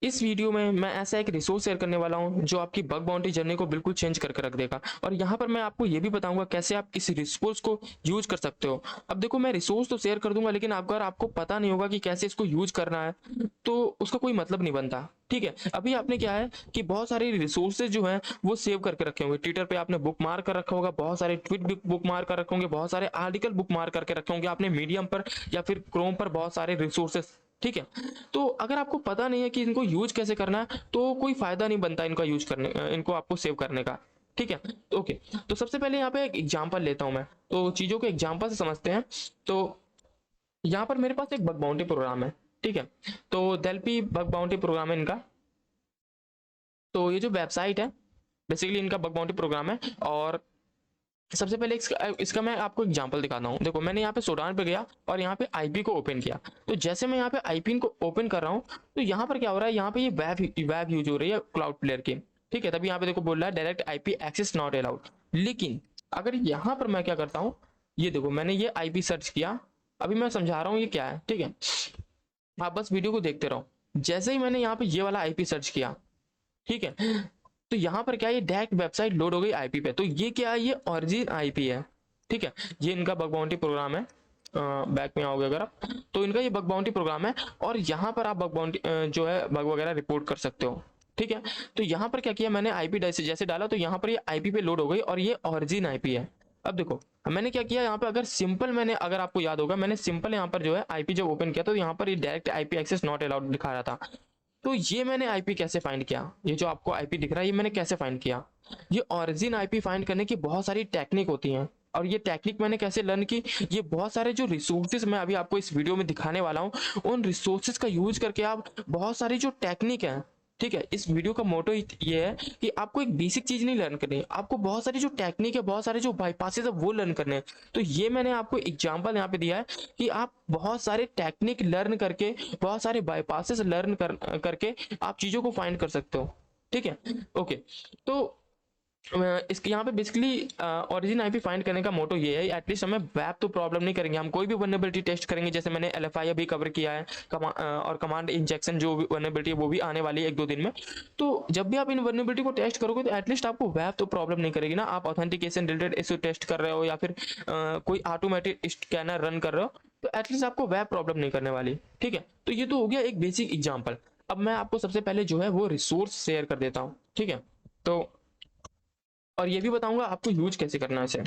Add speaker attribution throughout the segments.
Speaker 1: इस वीडियो में मैं ऐसा एक रिसोर्स शेयर करने वाला हूं जो आपकी बग बाउंटी जर्नी को बिल्कुल चेंज करके रख देगा। और यहां पर मैं आपको ये भी बताऊंगा कैसे आप इस रिसोर्स को यूज कर सकते हो। अब देखो, मैं रिसोर्स तो शेयर कर दूंगा, लेकिन अगर आपको पता नहीं होगा कि कैसे इसको यूज करना है तो उसका कोई मतलब नहीं बनता। ठीक है, अभी आपने क्या है कि बहुत सारे रिसोर्सेज जो है वो सेव करके रखे होंगे। ट्विटर पे आपने बुक मार कर रखा होगा, बहुत सारे ट्वीट बुक मार कर रखे होंगे, बहुत सारे आर्टिकल बुक मार करके रखे होंगे आपने मीडियम पर या फिर क्रोम पर, बहुत सारे रिसोर्सेज। ठीक है, तो अगर आपको पता नहीं है कि इनको यूज कैसे करना है तो कोई फायदा नहीं बनता इनका यूज करने, इनको आपको सेव करने का। ठीक है, तो ओके, तो सबसे पहले यहाँ पे एक एग्जांपल लेता हूं मैं, तो चीजों को एग्जांपल से समझते हैं। तो यहाँ पर मेरे पास एक बग बाउंटी प्रोग्राम है। ठीक है, तो डेल्फी बग बाउंटी प्रोग्राम है इनका। तो ये जो वेबसाइट है बेसिकली इनका बग बाउंटी प्रोग्राम है। और सबसे पहले इसका मैं आपको एग्जांपल दिखाता हूँ। देखो, मैंने यहाँ पे सोडान पे गया और यहाँ पे आईपी को ओपन किया। तो जैसे मैं यहाँ पे आईपी को ओपन कर रहा हूँ तो यहाँ पर क्या हो रहा है, यहाँ पे ये वेब यूज हो रही है क्लाउड प्लेयर की। ठीक है, तभी यहाँ पे देखो बोल रहा है direct IP access not allowed. लेकिन अगर यहाँ पर मैं क्या करता हूँ, ये देखो मैंने ये आईपी सर्च किया। अभी मैं समझा रहा हूँ ये क्या है। ठीक है, आप बस वीडियो को देखते रहो। जैसे ही मैंने यहाँ पे ये वाला आईपी सर्च किया, ठीक है, तो यहाँ पर क्या है, ये डायरेक्ट वेबसाइट लोड हो गई आईपी पे। तो ये क्या है, ये ओरिजिन आईपी है। ठीक है, ये इनका बग बाउंटी प्रोग्राम है। बैक में आओगे अगर आप, तो इनका ये बग बाउंटी प्रोग्राम है। और यहाँ पर आप बग बाउंटी जो है बग वगैरह रिपोर्ट कर सकते हो। ठीक है, तो यहाँ पर क्या किया मैंने, आईपी जैसे डाला तो यहाँ पर ये आईपी पे लोड हो गई और ये ओरिजिन आईपी है। अब देखो मैंने क्या किया यहाँ पे, अगर सिंपल मैंने, अगर आपको याद होगा मैंने सिंपल यहाँ पर जो है आईपी जब ओपन किया तो यहाँ पर ये direct IP access not allowed दिखा रहा था। तो ये मैंने आईपी कैसे फाइंड किया, ये जो आपको आईपी दिख रहा है ये मैंने कैसे फाइंड किया। ये ओरिजिन आईपी फाइंड करने की बहुत सारी टेक्निक होती हैं। और ये टेक्निक मैंने कैसे लर्न की, ये बहुत सारे जो रिसोर्सेज मैं अभी आपको इस वीडियो में दिखाने वाला हूँ, उन रिसोर्सेज का यूज करके आप बहुत सारी जो टेक्निक है। ठीक है, इस वीडियो का मोटो ये है कि आपको एक बेसिक चीज नहीं लर्न करनी है, आपको बहुत सारी जो टेक्निक है, बहुत सारे जो बाईपासेस है वो लर्न करने हैं। तो ये मैंने आपको एग्जांपल यहाँ पे दिया है कि आप बहुत सारे टेक्निक लर्न करके, बहुत सारे बाईपासेस करके आप चीजों को फाइंड कर सकते हो। ठीक है, ओके, तो इसके यहाँ पे बेसिकली ओरिजिन आईपी फाइंड करने का मोटो ये है, एटलीस्ट हमें वेब तो प्रॉब्लम नहीं करेंगे, हम कोई भी वल्नरेबिलिटी टेस्ट करेंगे। जैसे मैंने एलएफआई अभी कवर किया है, और कमांड इंजेक्शन जो वल्नरेबिलिटी है वो भी आने वाली है 1-2 दिन में। तो जब भी आप इन वल्नरेबिलिटी को टेस्ट करोगे तो एटलीस्ट आपको वेब तो प्रॉब्लम नहीं करेगी ना। आप ऑथेंटिकेशन रिलेटेड इशू टेस्ट कर रहे हो या फिर कोई ऑटोमेटिक स्कैनर रन कर रहे हो, तो एटलीस्ट आपको वेब प्रॉब्लम नहीं करने वाली। ठीक है, तो ये तो हो गया एक बेसिक एग्जाम्पल। अब मैं आपको सबसे पहले जो है वो रिसोर्स शेयर कर देता हूँ। ठीक है, तो और ये भी बताऊंगा आपको यूज कैसे करना है इसे।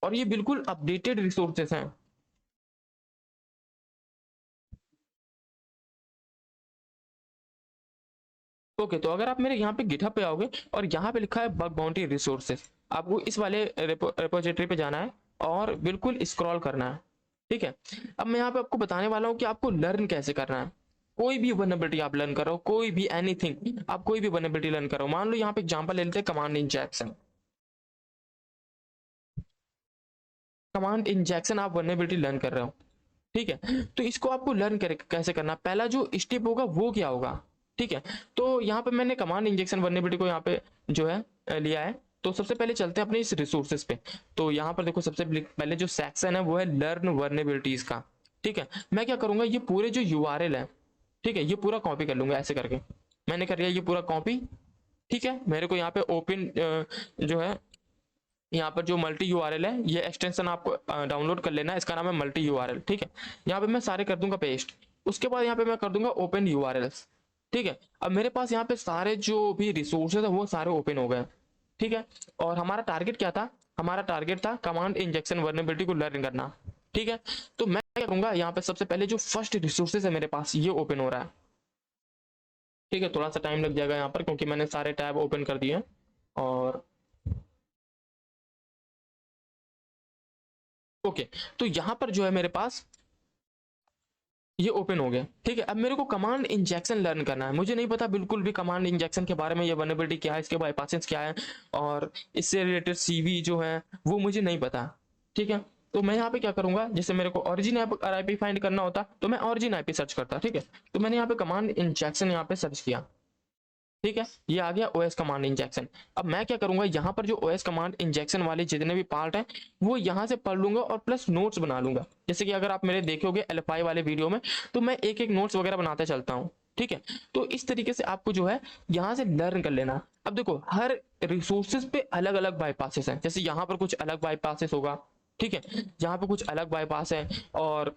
Speaker 1: और ये बिल्कुल अपडेटेड रिसोर्सेस हैं। ओके, तो अगर आप मेरे यहाँ पे गिटहब पे आओगे और यहाँ पे लिखा है बग बाउंटी रिसोर्सेस, आपको इस वाले रेपोजिटरी पे जाना है और बिल्कुल स्क्रॉल करना है। ठीक है, अब मैं यहाँ पे आपको बताने वाला हूँ कि आपको लर्न कैसे करना है। कोई भी वनएबिलिटी आप लर्न करो, कोई भी एनीथिंग, आप कोई भी वनएबिलिटी लर्न करो। मान लो यहाँ पे एग्जांपल ले लेते हैं कमांड इंजेक्शन। कमांड इंजेक्शन आप वनएबिलिटी लर्न कर रहे हो। ठीक है, तो इसको आपको लर्न करे कैसे करना, पहला जो स्टेप होगा वो क्या होगा। ठीक है, तो यहाँ पे मैंने कमांड इंजेक्शन वर्नेबिलिटी को यहाँ पे जो है लिया है। तो सबसे पहले चलते हैं अपने इस रिसोर्सेज पे। तो यहाँ पर देखो सबसे पहले जो सेक्शन है वो है लर्न वर्नेबिलिटीज का। ठीक है, मैं क्या करूंगा, ये पूरे जो यूआरएल है, ठीक है, ये पूरा कॉपी कर लूंगा ऐसे करके। मैंने कर लिया ये पूरा कॉपी। ठीक है, मेरे को यहाँ पे ओपन जो है, यहाँ पर जो मल्टी यूआरएल है, ये एक्सटेंशन आपको डाउनलोड कर लेना है, इसका नाम है मल्टी यूआरएल। ठीक है, यहाँ पे मैं सारे कर दूंगा पेस्ट। उसके बाद यहाँ पे मैं कर दूंगा ओपन यूआरएल्स। ठीक है, अब मेरे पास यहाँ पे सारे जो भी रिसोर्सेज है वो सारे ओपन हो गए। ठीक है, और हमारा टारगेट क्या था, हमारा टारगेट था कमांड इंजेक्शन वर्नेबिलिटी को लर्न करना। ठीक है, तो मैं क्या करूंगा, यहाँ पे सबसे पहले जो फर्स्ट रिसोर्सेज है मेरे पास ये ओपन हो रहा है। ठीक है, थोड़ा सा टाइम लग जाएगा यहाँ पर क्योंकि मैंने सारे टैब ओपन कर दिए हैं। और ओके, तो यहाँ पर जो है मेरे पास ये ओपन हो गया। ठीक है, अब मेरे को कमांड इंजेक्शन लर्न करना है। मुझे नहीं पता बिल्कुल भी कमांड इंजेक्शन के बारे में, ये वल्नरेबिलिटी क्या है, इसके बाईपासेस क्या है, और इससे रिलेटेड सीवी जो है वो मुझे नहीं पता। ठीक है, तो मैं यहाँ पे क्या करूंगा, जैसे मेरे को ओरिजिन आईपी फाइंड करना होता तो मैं ओरिजिन आईपी सर्च करता। ठीक है, तो मैंने यहाँ पे कमांड इंजेक्शन यहाँ पे सर्च किया। ठीक है, ये आ गया ओएस कमांड इंजेक्शन। अब मैं क्या करूंगा, यहाँ पर जो ओएस कमांड इंजेक्शन वाले जितने भी पार्ट हैं वो यहाँ से पढ़ लूंगा और प्लस नोट्स बना लूंगा। जैसे कि अगर आप मेरे देखोगे एलएफआई वाले वीडियो में, तो मैं एक एक नोट्स वगैरह बनाते चलता हूँ। ठीक है, तो इस तरीके से आपको जो है यहाँ से लर्न कर लेना। अब देखो हर रिसोर्सेज पे अलग अलग बाईपासेस हैं, जैसे यहाँ पर कुछ अलग बाईपासेस होगा। ठीक है, यहाँ पे कुछ अलग बाईपास है, और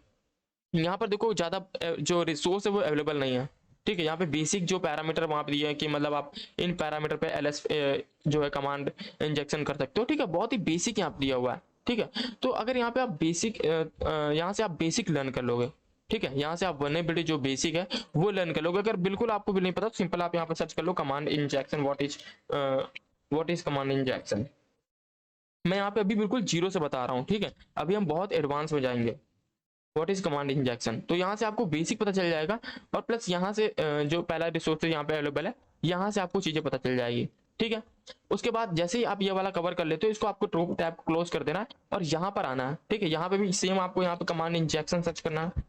Speaker 1: यहाँ पर देखो ज़्यादा जो रिसोर्स है वो अवेलेबल नहीं है। ठीक है, यहाँ पे बेसिक जो पैरामीटर वहाँ पे दिए हैं कि मतलब आप इन पैरामीटर पे एलएस जो है कमांड इंजेक्शन कर सकते हो। ठीक है, बहुत ही बेसिक यहाँ पे दिया हुआ है। ठीक है, तो अगर यहाँ पे आप बेसिक यहाँ से आप बेसिक लर्न कर लोगे। ठीक है, यहाँ से आप वल्नरेबिलिटी जो बेसिक है वो लर्न कर लोगे। अगर बिल्कुल आपको भी नहीं पता तो सिंपल आप यहाँ पर सर्च कर लो command injection, what is command injection. मैं यहाँ पे अभी बिल्कुल जीरो से बता रहा हूँ। ठीक है, अभी हम बहुत एडवांस में जाएंगे। व्हाट इज कमांड इंजेक्शन, तो यहाँ से आपको बेसिक पता चल जाएगा, और प्लस यहाँ से जो पहला रिसोर्स यहाँ पे अवेलेबल है, यहाँ से आपको चीजें पता चल जाएगी। ठीक है, उसके बाद जैसे ही आप ये वाला कवर कर लेते हो, इसको आपको टैब क्लोज कर देना है और यहाँ पर आना है। ठीक है, यहाँ पे भी सेम आपको यहाँ पे कमांड इंजेक्शन सर्च करना है।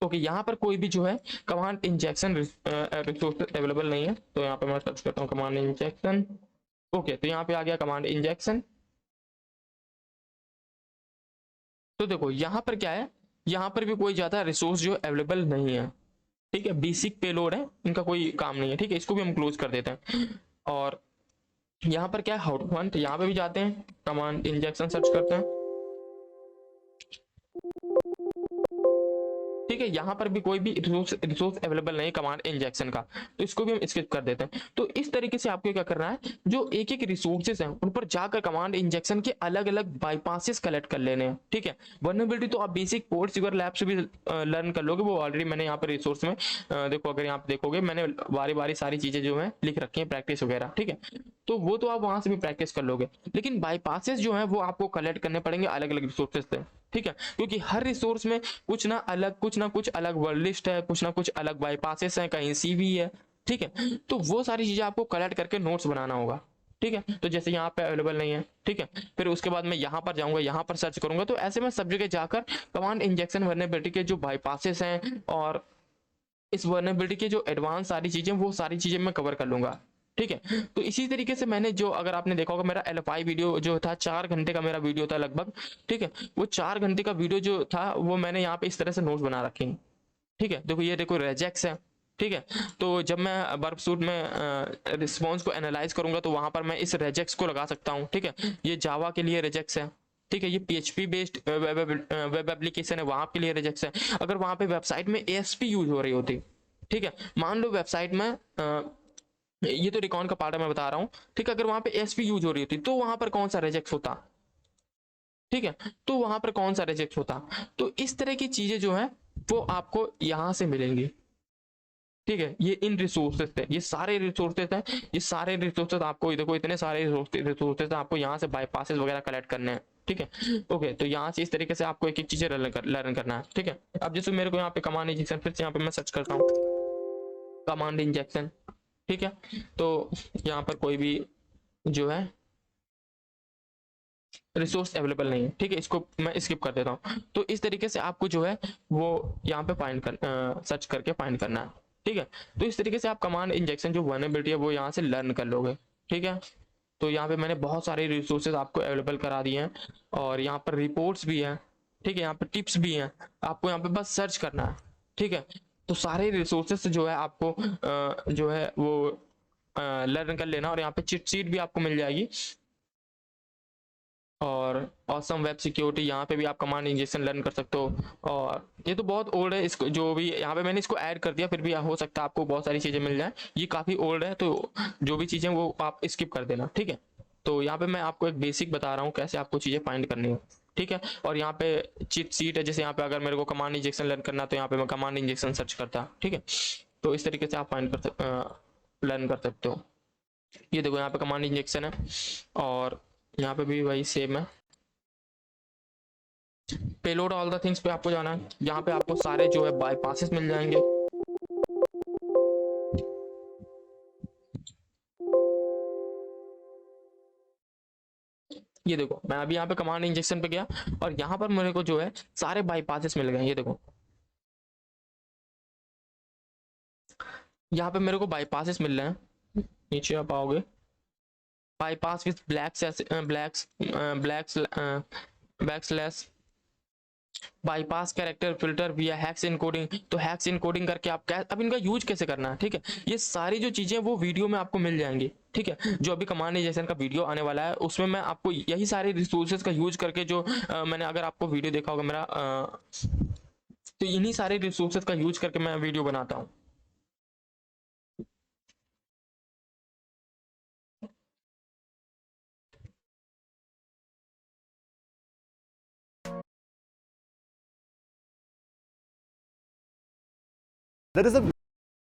Speaker 1: ओके, यहाँ पर कोई भी जो है कमांड इंजेक्शन रिसोर्स अवेलेबल नहीं है, तो यहाँ पे मैं सर्च करता हूँ कमांड इंजेक्शन। ओके, तो यहाँ पे आ गया कमांड इंजेक्शन। तो देखो यहाँ पर क्या है, यहाँ पर भी कोई ज्यादा रिसोर्स जो अवेलेबल नहीं है। ठीक है, बेसिक पेलोड है, इनका कोई काम नहीं है। ठीक है, इसको भी हम क्लोज कर देते हैं। और यहाँ पर क्या है, हाउ टू हंट, यहाँ पे भी जाते हैं, कमांड इंजेक्शन सर्च करते हैं। ठीक है, यहाँ पर भी कोई भी रिसोर्स अवेलेबल नहीं कमांड इंजेक्शन का, तो इसको भी हम स्किप कर देते हैं। तो इस तरीके से आपको क्या करना है, जो एक एक रिसोर्सेज हैं उन पर जाकर कमांड इंजेक्शन के अलग अलग बाईपासेस कलेक्ट कर लेने हैं। ठीक है, वल्नरेबिलिटी तो आप बेसिक पोर्ट सिक्योर लैब से भी लर्न कर लोगे, वो ऑलरेडी मैंने यहाँ पर रिसोर्स में देखो, अगर यहाँ पे देखोगे मैंने बारी बारी सारी चीजें जो है लिख रखी है, प्रैक्टिस वगैरह। ठीक है, तो वो तो आप वहां से भी प्रैक्टिस कर लोगे, लेकिन बाईपासेस जो है वो आपको कलेक्ट करने पड़ेंगे अलग अलग रिसोर्सेज से। ठीक है, क्योंकि हर रिसोर्स में कुछ ना कुछ अलग वर्ड लिस्ट है, कुछ ना कुछ अलग बाईपासेस है, कहीं सीवी है। ठीक है, तो वो सारी चीजें आपको कलेक्ट करके नोट्स बनाना होगा। ठीक है, तो जैसे यहाँ पे अवेलेबल नहीं है। ठीक है, फिर उसके बाद मैं यहाँ पर जाऊंगा, यहाँ पर सर्च करूंगा, तो ऐसे में सब जगह जाकर कमांड इंजेक्शन वल्नरेबिलिटी के जो बाईपासेस हैं और इस वल्नरेबिलिटी के जो एडवांस सारी चीजें, वो सारी चीजें मैं कवर कर लूंगा। ठीक है, तो इसी तरीके से मैंने जो, अगर आपने देखा होगा मेरा एलएफआई वीडियो जो था, 4 घंटे का मेरा वीडियो था लगभग। ठीक है, वो 4 घंटे का वीडियो जो था वो मैंने यहाँ पे इस तरह से नोट्स बना रखे हैं। ठीक है, देखो ये देखो रेजेक्स है। ठीक है, तो जब मैं वर्ब सूट में रिस्पॉन्स को एनालाइज करूंगा तो वहां पर मैं इस रेजेक्स को लगा सकता हूँ। ठीक है, ये जावा के लिए रेजेक्स है। ठीक है, ये पीएचपी बेस्ड वेब एप्लीकेशन है, वहां के लिए रेजेक्स है। अगर वहां पे वेबसाइट में एएसपी यूज हो रही होती, ठीक है, मान लो वेबसाइट में ये तो रिकॉन का पार्ट है मैं बता रहा हूँ। ठीक है, अगर वहां पे एएसपी यूज हो रही होती तो वहां पर कौन सा रेजेक्ट होता। ठीक है, तो वहां पर कौन सा रिजेक्ट होता। तो इस तरह की चीजें जो है वो आपको यहां से मिलेंगी। ठीक है, ये इन रिसोर्सेज थे, ये सारे रिसोर्सेज हैं, ये सारे रिसोर्सेज आपको देखो, इतने सारे रिसोर्सेज आपको यहाँ से बाईपासेस वगैरह कलेक्ट करने हैं। ठीक है, ओके, तो यहाँ से इस तरीके से आपको एक एक चीजें लर्न करना है। ठीक है, अब जैसे मेरे को यहाँ पे कमांड इंजेक्शन, फिर से यहाँ पे मैं सर्च करता हूँ कमांड इंजेक्शन। ठीक है, तो यहाँ पर कोई भी जो है रिसोर्स अवेलेबल नहीं है। ठीक है, इसको मैं स्किप कर देता हूँ। तो इस तरीके से आपको जो है वो यहाँ पे फाइंड कर सर्च करके फाइंड करना है। ठीक है, तो इस तरीके से आप कमांड इंजेक्शन जो वल्नरेबिलिटी है वो यहाँ से लर्न कर लोगे। ठीक है, तो यहाँ पे मैंने बहुत सारे रिसोर्सेज आपको अवेलेबल करा दिए हैं, और यहाँ पर रिपोर्ट्स भी हैं। ठीक है, यहाँ पे टिप्स भी हैं, आपको यहाँ पे बस सर्च करना है। ठीक है, तो सारे रिसोर्सेज जो है आपको जो है वो लर्न कर लेना, और यहाँ पे चिट शीट भी आपको मिल जाएगी, और ऑसम वेब सिक्योरिटी, यहाँ पे भी आप कमांड इंजेक्शन लर्न कर सकते हो। और ये तो बहुत ओल्ड है, इसको जो भी यहाँ पे मैंने इसको ऐड कर दिया, फिर भी हो सकता है आपको बहुत सारी चीज़ें मिल जाए, ये काफ़ी ओल्ड है, तो जो भी चीज़ें वो आप स्किप कर देना। ठीक है, तो यहाँ पे मैं आपको एक बेसिक बता रहा हूँ कैसे आपको चीज़ें फाइंड करनी है। ठीक है, और यहाँ पे चिट सीट है, जैसे यहाँ पे अगर मेरे को कमांड इंजेक्शन लर्न करना तो यहाँ पे मैं कमांड इंजेक्शन सर्च करता। ठीक है, तो इस तरीके से आप फाइंड कर सकते, लर्न कर सकते हो। ये देखो यहाँ पे कमांड इंजेक्शन है, और यहाँ पे भी वही सेम है। पेलोड ऑल द थिंग्स पे आपको जाना है, यहाँ पे आपको सारे जो है बाईपासेस मिल जाएंगे। ये देखो मैं अभी यहाँ पे कमांड इंजेक्शन पे गया, और यहाँ पर मेरे को जो है सारे बाईपासेस मिल गए। ये देखो यहाँ पे मेरे को बाईपासेस मिल रहे हैं, नीचे आप आओगे, bypass with back slash bypass character filter विया हैक्स इनकोडिंग। तो हैक्स इनकोडिंग करके आप क्या, अब इनका यूज कैसे करना है, ठीक है, ये सारी जो चीजें वो वीडियो में आपको मिल जाएंगी। ठीक है, जो अभी कमांड इंजेक्शन का वीडियो आने वाला है उसमें मैं आपको यही सारे रिसोर्सेज का यूज करके जो मैंने, अगर आपको वीडियो देखा होगा मेरा, तो इन्हीं सारे रिसोर्सेज का यूज करके मैं वीडियो बनाता हूँ।
Speaker 2: There is a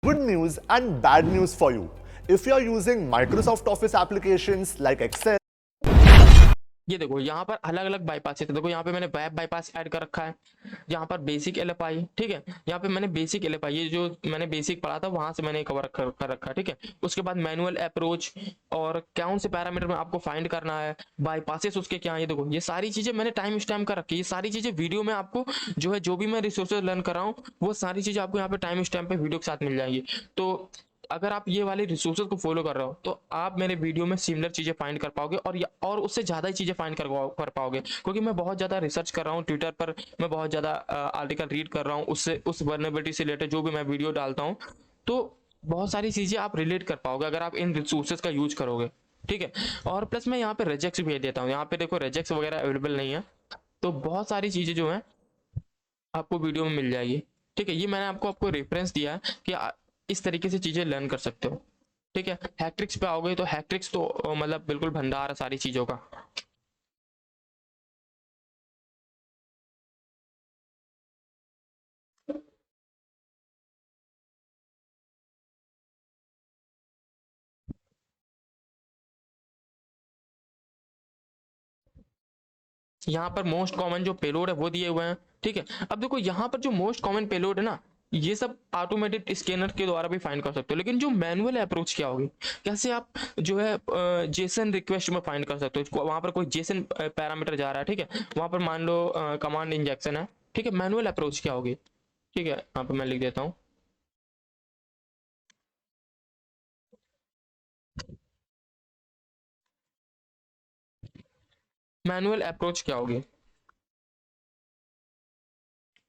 Speaker 2: good news and bad news for you. If you are using Microsoft Office applications like Excel,
Speaker 1: ये देखो यहाँ पर अलग अलग बाईपास है, तो देखो यहाँ पे मैंने वेब बाईपास ऐड कर रखा है, यहाँ पर बेसिक एलएफआई, ठीक है, यहाँ पे मैंने बेसिक एलएफआई, ये जो मैंने बेसिक पढ़ा था वहां से मैंने कवर कर रखा है। ठीक है, उसके बाद मैनुअल अप्रोच और कौन से पैरामीटर में आपको फाइंड करना है, बाईपासेस उसके क्या है, ये देखो ये सारी चीजें मैंने टाइम स्टैम्प कर रखी है। ये सारी चीजें वीडियो में आपको जो है, जो भी मैं रिसोर्सेज लर्न कर रहा हूँ वो सारी चीजें आपको यहाँ पे टाइम स्टैम्प पे वीडियो के साथ मिल जाएंगी। तो अगर आप ये वाले रिसोर्सेज को फॉलो कर रहे हो तो आप मेरे वीडियो में सिमिलर चीजें फाइंड कर पाओगे, और उससे ज्यादा ही चीजें फाइंड कर पाओगे, क्योंकि मैं बहुत ज्यादा रिसर्च कर रहा हूँ ट्विटर पर, मैं बहुत ज्यादा आर्टिकल रीड कर रहा हूँ, उससे उस वर्नेबिलिटी से रिलेटेड जो भी मैं वीडियो डालता हूँ, तो बहुत सारी चीजें आप रिलेट कर पाओगे अगर आप इन रिसोर्सेज का यूज करोगे। ठीक है, और प्लस मैं यहाँ पे रेजेक्स भी देता हूँ, यहाँ पे देखो रेजेक्स वगैरह अवेलेबल नहीं है, तो बहुत सारी चीजें जो है आपको वीडियो में मिल जाएगी। ठीक है, ये मैंने आपको रेफरेंस दिया है कि इस तरीके से चीजें लर्न कर सकते हो। ठीक है, हैक्ट्रिक्स पे आओगे तो हैक्ट्रिक्स तो मतलब बिल्कुल भंडार है सारी चीजों का। यहाँ पर मोस्ट कॉमन जो पेलोड है वो दिए हुए हैं। ठीक है, अब देखो यहाँ पर जो मोस्ट कॉमन पेलोड है ना, ये सब ऑटोमेटेड स्कैनर के द्वारा भी फाइंड कर सकते हो, लेकिन जो मैनुअल अप्रोच क्या होगी, कैसे आप जो है जेसन रिक्वेस्ट में फाइंड कर सकते हो, वहां पर कोई जेसन पैरामीटर जा रहा है, ठीक है, वहां पर मान लो कमांड इंजेक्शन है, ठीक है, मैनुअल अप्रोच क्या होगी। ठीक है, यहाँ पे मैं लिख देता हूँ, मैनुअल अप्रोच क्या होगी।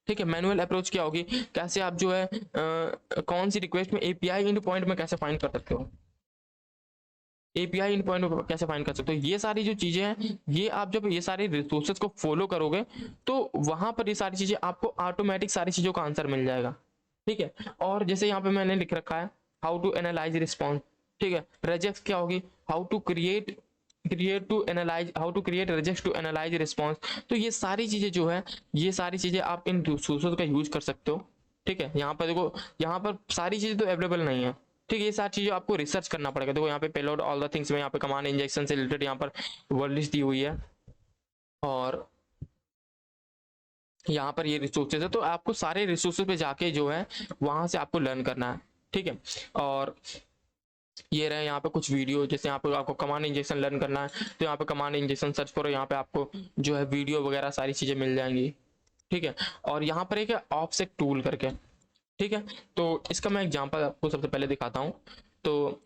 Speaker 1: ठीक है, मैनुअल अप्रोच क्या होगी, कैसे आप जो है कौन सी रिक्वेस्ट में एपीआई इंड पॉइंट में कैसे फाइंड कर सकते हो, एपीआई इन पॉइंट को कैसे फाइंड कर सकते हो, ये सारी जो चीजें हैं, ये आप जब ये सारे रिसोर्सेज को फॉलो करोगे तो वहां पर ये सारी चीजें आपको ऑटोमेटिक सारी चीजों का आंसर मिल जाएगा। ठीक है, और जैसे यहाँ पे मैंने लिख रखा है हाउ टू एनालाइज रिस्पॉन्स। ठीक है, रेजेक्ट क्या होगी, how to create reject to analyse response. तो ये सारी चीजें जो है, ये सारी चीजें आप इन रिसोर्सेज का यूज कर सकते हो। ठीक है, यहाँ पर देखो, यहाँ पर सारी चीजें तो अवेलेबल नहीं है। ठीक है, ये सारी चीजें आपको रिसर्च करना पड़ेगा। देखो यहाँ पे पेलोड ऑल द थिंग्स में, यहाँ पे कमांड इंजेक्शन से रिलेटेड यहाँ पर वर्ड लिस्ट दी हुई है, और यहाँ पर ये रिसोर्सेज है, तो आपको सारे रिसोर्सेज पे जाके जो है वहां से आपको लर्न करना है। ठीक है, और ये रहे यहाँ पे कुछ वीडियो, जैसे यहाँ पे आपको कमांड इंजेक्शन लर्न करना है तो यहाँ पे कमांड इंजेक्शन सर्च करो, यहाँ पे आपको जो है वीडियो वगैरह सारी चीजें मिल जाएंगी। ठीक है, और यहाँ पर एक है ऑफसेट टूल करके। ठीक है, तो इसका मैं एग्जांपल आपको सबसे पहले दिखाता हूँ। तो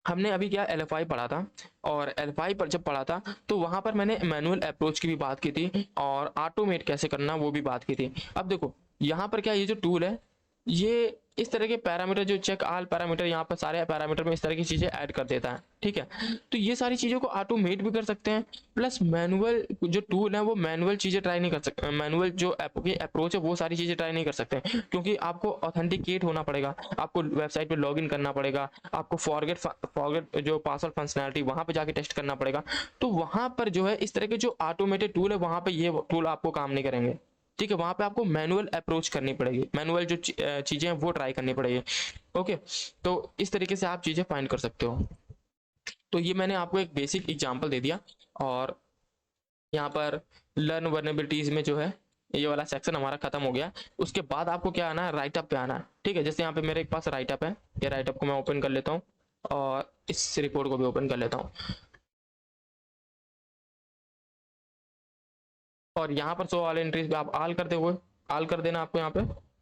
Speaker 1: हमने अभी क्या एल एफ आई पढ़ा था, और एल एफ आई पर जब पढ़ा था तो वहां पर मैंने मैनुअल अप्रोच की भी बात की थी और ऑटोमेट कैसे करना वो भी बात की थी। अब देखो यहाँ पर क्या, ये जो टूल है, ये इस तरह के पैरामीटर जो चेक ऑल पैरामीटर, यहाँ पर सारे पैरामीटर में इस तरह की चीजें ऐड कर देता है। ठीक है, तो ये सारी चीजों को ऑटोमेट भी कर सकते हैं, प्लस मैनुअल जो टूल है वो मैनुअल चीजें ट्राई नहीं कर सकते, मैनुअल जो ऐप की अप्रोच है वो सारी चीजें ट्राई नहीं कर सकते, क्योंकि आपको ऑथेंटिकेट होना पड़ेगा, आपको वेबसाइट पे लॉग इन करना पड़ेगा, आपको फॉरगेट जो पासवर्ड फंक्शनैलिटी वहां पे जाके टेस्ट करना पड़ेगा। तो वहां पर जो है इस तरह के जो ऑटोमेटेड टूल है वहां पे ये टूल आपको काम नहीं करेंगे। ठीक है, वहां पे आपको मैनुअल अप्रोच करनी पड़ेगी, मैनुअल जो चीजें हैं वो ट्राई करनी पड़ेगी। ओके, तो इस तरीके से आप चीजें फाइंड कर सकते हो। तो ये मैंने आपको एक बेसिक एग्जांपल दे दिया, और यहाँ पर लर्न वर्नेबिलिटीज में जो है ये वाला सेक्शन हमारा खत्म हो गया। उसके बाद आपको क्या आना है, राइटअप पे आना है। ठीक है, जैसे यहाँ पे मेरे पास राइटअप है, ये राइटअप को मैं ओपन कर लेता हूँ और इस रिपोर्ट को भी ओपन कर लेता हूँ, और यहाँ पर 100 वाले एंट्रीज पे आप आल करते हुए, आल कर देना आपको यहाँ पे,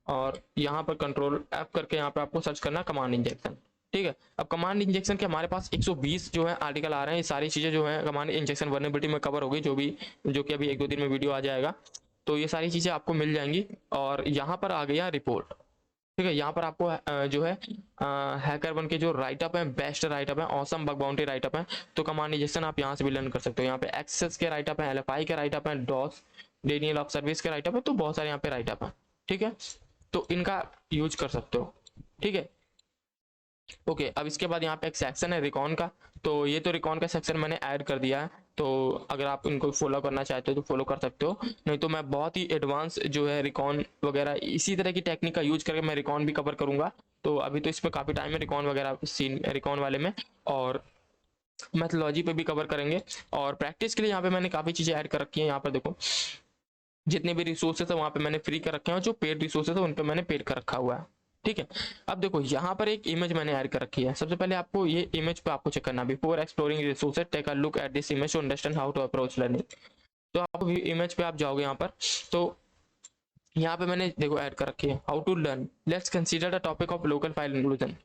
Speaker 1: और यहाँ पर कंट्रोल F करके यहाँ पे आपको सर्च करना कमांड इंजेक्शन। ठीक है, अब कमांड इंजेक्शन के हमारे पास 120 जो है आर्टिकल आ रहे हैं। ये सारी चीज़ें जो है कमांड इंजेक्शन वल्नरेबिलिटी में कवर होगी, जो कि अभी 1-2 दिन में वीडियो आ जाएगा, तो ये सारी चीज़ें आपको मिल जाएंगी। और यहाँ पर आ गया रिपोर्ट। ठीक है, यहाँ पर आपको जो है हैकर वन के जो राइटअप है, बेस्ट राइटअप है, ऑसम बग बाउंटी राइटअप है, तो कमांड इंजेक्शन आप यहाँ से भी लर्न कर सकते हो। यहाँ पे एक्सेस के राइटअप है, LFI के राइटअप है, डॉस डेनियल ऑफ सर्विस के राइटअप है, तो बहुत सारे यहाँ पे राइटअप है। ठीक है, तो इनका यूज कर सकते हो। ठीक है, ओके, अब इसके बाद यहाँ पे एक सेक्शन है रिकॉन का, तो ये तो रिकॉन का सेक्शन मैंने ऐड कर दिया है, तो अगर आप इनको फॉलो करना चाहते हो तो फॉलो कर सकते हो, नहीं तो मैं बहुत ही एडवांस जो है रिकॉन वगैरह इसी तरह की टेक्निक का यूज करके मैं रिकॉन भी कवर करूंगा। तो अभी तो इसमें काफ़ी टाइम है रिकॉन वगैरह सीन रिकॉन वाले में, और मैथोलॉजी पे भी कवर करेंगे। और प्रैक्टिस के लिए यहाँ पे मैंने काफ़ी चीज़ें ऐड कर रखी हैं। यहाँ पर देखो जितने भी रिसोर्सेज है वहाँ पे मैंने फ्री कर रखे हैं, और जो पेड रिसोर्सेज है उन पे मैंने पेड कर रखा हुआ है। ठीक है, अब देखो यहाँ पर एक इमेज मैंने ऐड कर रखी है। सबसे पहले आपको ये इमेज पे आपको चेक करना, before exploring resources take a look at this image to understand how to approach learning. तो आप इमेज पे आप जाओगे यहाँ पर, तो यहाँ पे मैंने देखो ऐड कर रखी है how to learn. Let's consider the topic of local file inclusion.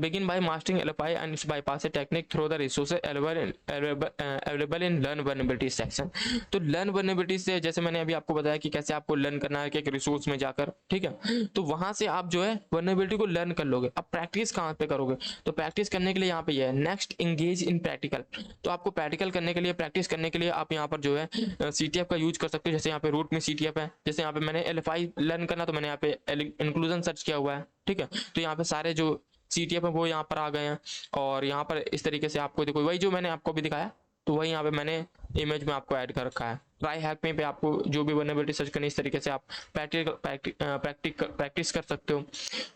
Speaker 1: begin by mastering LFI and its bypass technique through the resources available in learn vulnerability section। तो learn vulnerability से जैसे मैंने अभी आपको बताया कि कैसे आपको लर्न करना है कि एक रिसोर्स में जाकर, ठीक है, तो वहां से आप जो है vulnerability को लर्न कर लोगे। अब प्रैक्टिस कहाँ पे करोगे, तो प्रैक्टिस करने के लिए यहाँ पे ये है नेक्स्ट इंगेज इन प्रैक्टिकल। तो आपको प्रैक्टिकल करने के लिए, प्रैक्टिस करने के लिए आप यहाँ पर जो है CTF का यूज कर सकते हो। जैसे यहाँ पे रूट में CTF है, जैसे यहाँ पे मैंने LFI लर्न करना, तो मैंने यहाँ पे इंक्लूजन सर्च किया हुआ है। ठीक है, तो यहाँ पे सारे जो CTF है वो यहाँ पर आ गए हैं, और यहाँ पर इस तरीके से आपको देखो वही जो मैंने आपको भी दिखाया, तो वही यहाँ पे मैंने इमेज में आपको ऐड कर रखा है। ट्राई हैक में पे आपको जो भी वल्नरेबिलिटी सर्च करनी, इस तरीके से आप प्रैक्टिस कर सकते हो।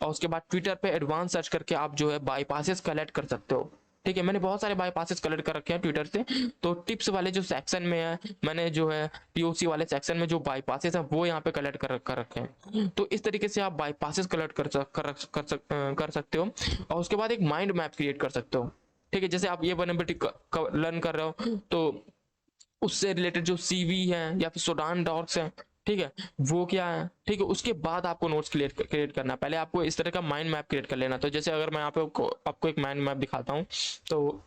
Speaker 1: और उसके बाद ट्विटर पे एडवांस सर्च करके आप जो है बाईपासेस कलेक्ट कर सकते हो। ठीक है, मैंने बहुत सारे बाईपासेस कलेक्ट कर रखे हैं ट्विटर से, तो टिप्स वाले जो सेक्शन में है मैंने जो है POC वाले सेक्शन में जो बाईपासेस हैं वो यहाँ पे कलेक्ट कर रखे हैं। तो इस तरीके से आप बाईपासेस कलेक्ट कर सकते हो, और उसके बाद एक माइंड मैप क्रिएट कर सकते हो। ठीक है, जैसे आप ये वल्नरेबिलिटी लर्न कर रहे हो, तो उससे रिलेटेड जो CV है या फिर सोडान डॉक्स है, ठीक है, वो क्या है, ठीक है, उसके बाद आपको नोट्स क्रिएट करना है। पहले आपको इस तरह का माइंड मैप क्रिएट कर लेना। तो जैसे अगर मैं यहाँ पे आपको एक माइंड मैप दिखाता हूँ, तो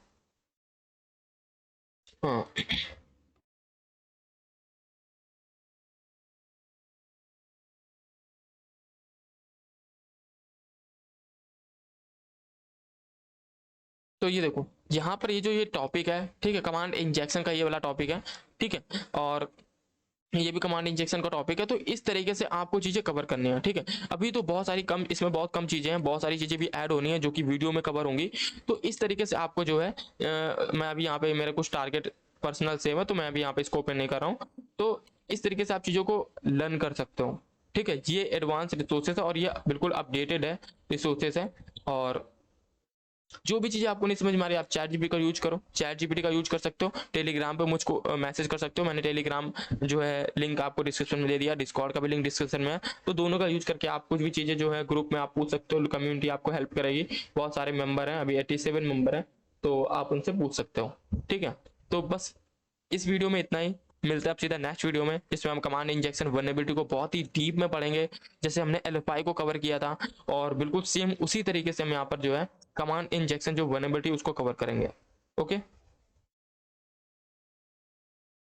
Speaker 1: हाँ, तो ये देखो यहाँ पर ये जो ये टॉपिक है, ठीक है, कमांड इंजेक्शन का ये वाला टॉपिक है। ठीक है, और ये भी कमांड इंजेक्शन का टॉपिक है। तो इस तरीके से आपको चीज़ें कवर करनी है। ठीक है, अभी तो बहुत सारी कम, इसमें बहुत कम चीज़ें हैं, बहुत सारी चीज़ें भी ऐड होनी है जो कि वीडियो में कवर होंगी। तो इस तरीके से आपको जो है मैं अभी यहाँ पे मेरा कुछ टारगेट पर्सनल सेव है, तो मैं अभी यहाँ पे इसको ओपन नहीं कर रहा हूँ। तो इस तरीके से आप चीज़ों को लर्न कर सकते हो। ठीक है, ये एडवांस रिसोर्सेज है और ये बिल्कुल अपडेटेड है रिसोर्सेज है। और जो भी चीज़ें आपको नहीं समझ में आ रही, आप ChatGPT का यूज करो, ChatGPT का यूज कर सकते हो। टेलीग्राम पे मुझको मैसेज कर सकते हो, मैंने टेलीग्राम जो है लिंक आपको डिस्क्रिप्शन में दे दिया, डिस्कॉर्ड का भी लिंक डिस्क्रिप्शन में है। तो दोनों का यूज करके आप कुछ भी चीज़ें जो है ग्रुप में आप पूछ सकते हो, कम्युनिटी आपको हेल्प करेगी। बहुत सारे मेंबर हैं, अभी 87 मेंबर हैं, तो आप उनसे पूछ सकते हो। ठीक है, तो बस इस वीडियो में इतना ही। मिलते हैं अब सीधा नेक्स्ट वीडियो में, जिसमें हम कमांड इंजेक्शन वल्नरेबिलिटी को बहुत ही डीप में पढ़ेंगे, जैसे हमने LFI को कवर किया था, और बिल्कुल सेम उसी तरीके से हम यहाँ पर जो है कमांड इंजेक्शन जो वल्नरेबिलिटी उसको कवर करेंगे। ओके।